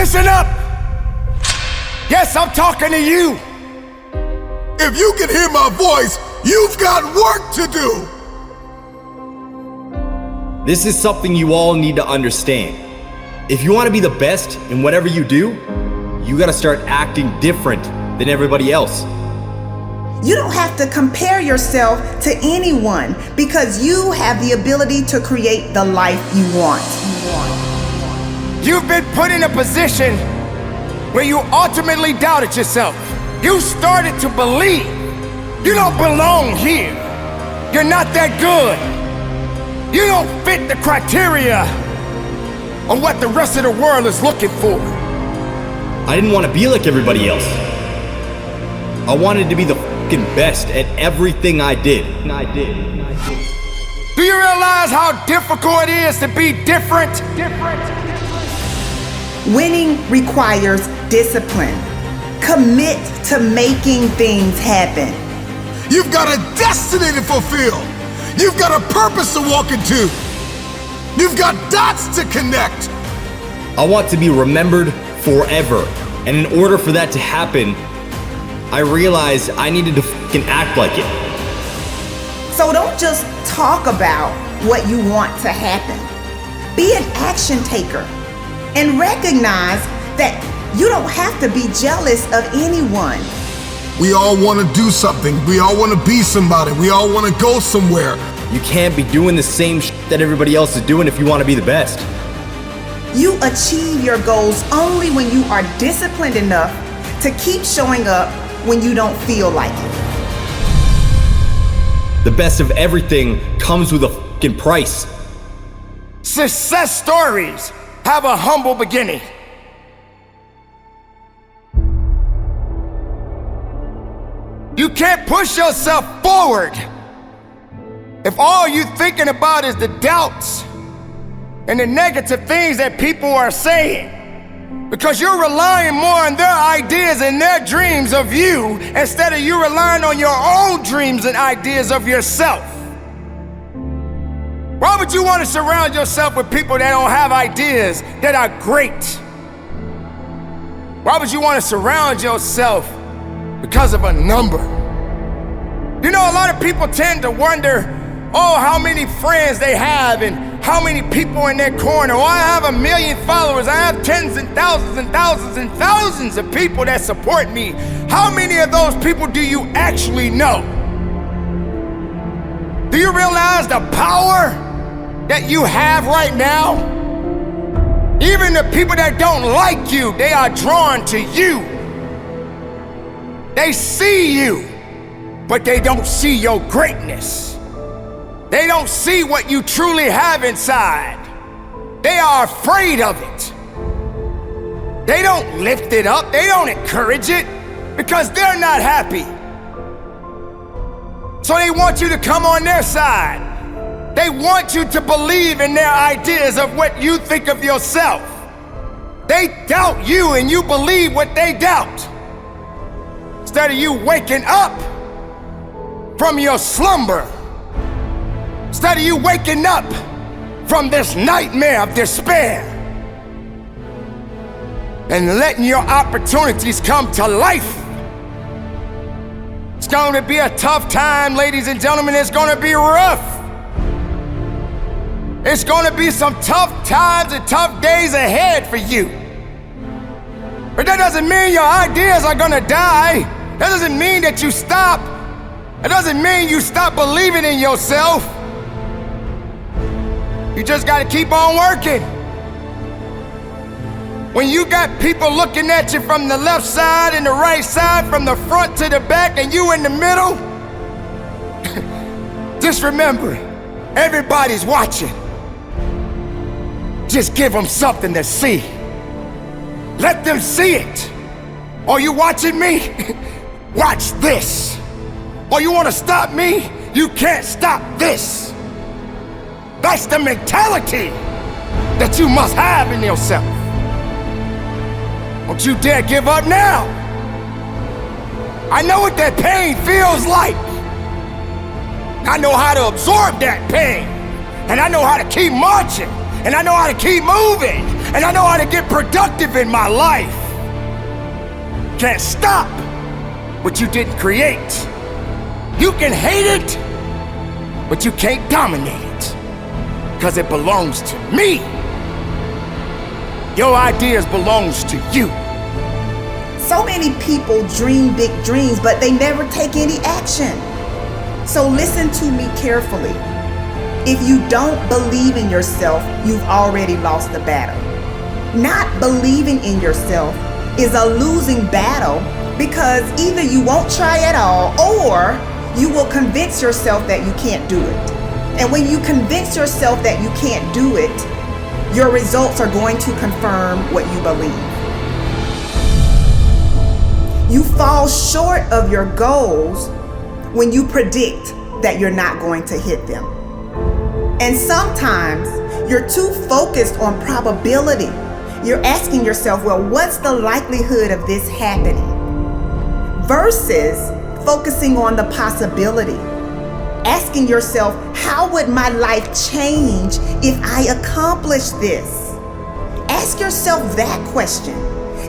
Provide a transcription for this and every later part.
Listen up! Yes, I'm talking to you. If you can hear my voice, you've got work to do. This is something you all need to understand. If you want to be the best in whatever you do, you gotta start acting different than everybody else. You don't have to compare yourself to anyone because you have the ability to create the life you want. You've been put in a position where you ultimately doubted yourself. You started to believe you don't belong here. You're not that good. You don't fit the criteria of what the rest of the world is looking for. I didn't want to be like everybody else. I wanted to be the fucking best at everything I did. Do you realize how difficult it is to be different? Winning requires discipline. Commit to making things happen. You've got a destiny to fulfill. You've got a purpose to walk into. You've got dots to connect. I want to be remembered forever. And in order for that to happen, I realized I needed to fucking act like it. So don't just talk about what you want to happen. Be an action taker and recognize that you don't have to be jealous of anyone. We all want to do something. We all want to be somebody. We all want to go somewhere. You can't be doing the same that everybody else is doing if you want to be the best. You achieve your goals only when you are disciplined enough to keep showing up when you don't feel like it. The best of everything comes with a fucking price. Success stories have a humble beginning. You can't push yourself forward if all you're thinking about is the doubts and the negative things that people are saying, because you're relying more on their ideas and their dreams of you instead of you relying on your own dreams and ideas of yourself. Why would you want to surround yourself with people that don't have ideas that are great? Why would you want to surround yourself because of a number? You know, a lot of people tend to wonder, oh, how many friends they have and how many people in their corner. Oh, I have 1 million followers. I have tens and thousands and thousands and thousands of people that support me. How many of those people do you actually know? Do you realize the power that you have right now? Even the people that don't like you, they are drawn to you. They see you, but they don't see your greatness. They don't see what you truly have inside. They are afraid of it. They don't lift it up. They don't encourage it because they're not happy. So they want you to come on their side. They want you to believe in their ideas of what you think of yourself. They doubt you and you believe what they doubt. Instead of you waking up from your slumber, instead of you waking up from this nightmare of despair and letting your opportunities come to life. It's going to be a tough time, ladies and gentlemen. It's going to be rough. It's going to be some tough times and tough days ahead for you. But that doesn't mean your ideas are going to die. That doesn't mean that you stop. That doesn't mean you stop believing in yourself. You just gotta keep on working. When you got people looking at you from the left side and the right side, from the front to the back, and you in the middle, just remember, everybody's watching. Just give them something to see. Let them see it. Are you watching me? Watch this. Or you wanna stop me? You can't stop this. That's the mentality that you must have in yourself. Don't you dare give up now. I know what that pain feels like. I know how to absorb that pain. And I know how to keep marching. And I know how to keep moving. and I know how to get productive in my life. Can't stop what you didn't create. You can hate it, but you can't dominate it, because it belongs to me. Your ideas belongs to you. So many people dream big dreams, but they never take any action. So listen to me carefully. If you don't believe in yourself, you've already lost the battle. Not believing in yourself is a losing battle, because either you won't try at all, or you will convince yourself that you can't do it. And when you convince yourself that you can't do it, your results are going to confirm what you believe. You fall short of your goals when you predict that you're not going to hit them. And sometimes you're too focused on probability. You're asking yourself, well, what's the likelihood of this happening? Versus focusing on the possibility. Asking yourself, how would my life change if I accomplish this? Ask yourself that question.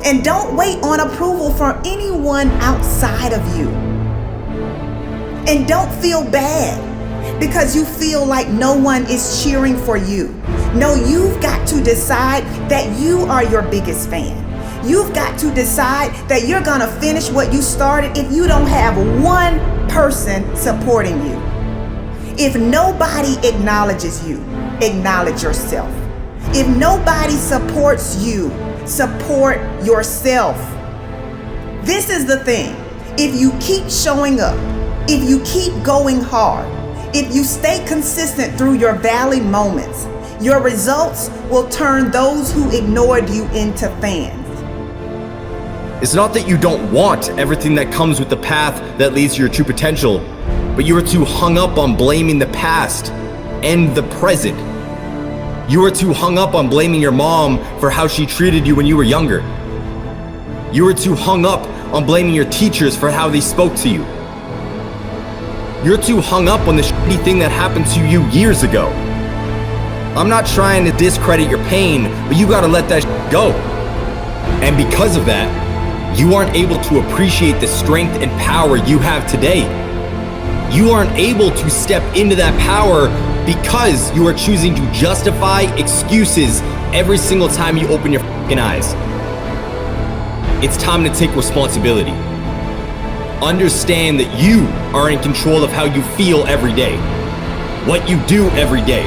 And don't wait on approval from anyone outside of you. And don't feel bad because you feel like no one is cheering for you. No, you've got to decide that you are your biggest fan. You've got to decide that you're gonna finish what you started if you don't have one person supporting you. If nobody acknowledges you, acknowledge yourself. If nobody supports you, support yourself. This is the thing. If you keep showing up, if you keep going hard, if you stay consistent through your valley moments, your results will turn those who ignored you into fans. It's not that you don't want everything that comes with the path that leads to your true potential, but you are too hung up on blaming the past and the present. You are too hung up on blaming your mom for how she treated you when you were younger. You are too hung up on blaming your teachers for how they spoke to you. You're too hung up on the shitty thing that happened to you years ago. I'm not trying to discredit your pain, but you gotta let that shit go. And because of that, you aren't able to appreciate the strength and power you have today. You aren't able to step into that power because you are choosing to justify excuses every single time you open your fucking eyes. It's time to take responsibility. Understand that you are in control of how you feel every day, what you do every day,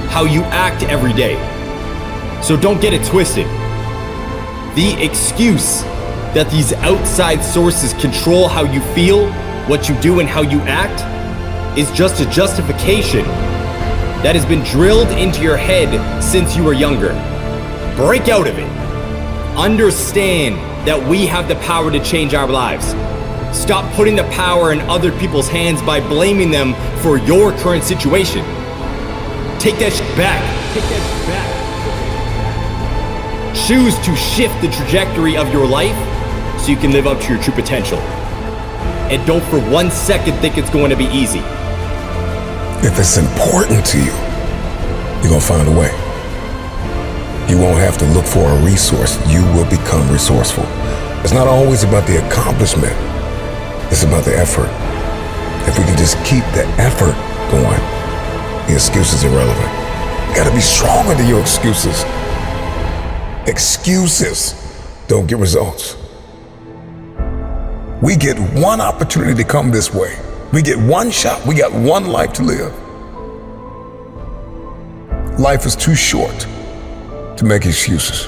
how you act every day. So don't get it twisted. The excuse that these outside sources control how you feel, what you do, and how you act is just a justification that has been drilled into your head since you were younger. Break out of it. Understand that we have the power to change our lives. Stop putting the power in other people's hands by blaming them for your current situation. Take that shit back. Take that shit back. Choose to shift the trajectory of your life so you can live up to your true potential. And don't for 1 second think it's going to be easy. If it's important to you, you're gonna find a way. You won't have to look for a resource. You will become resourceful. It's not always about the accomplishment. It's about the effort. If we can just keep the effort going, the excuse is irrelevant. You gotta be stronger than your excuses. Excuses don't get results. We get one opportunity to come this way. We get one shot. We got one life to live. Life is too short to make excuses.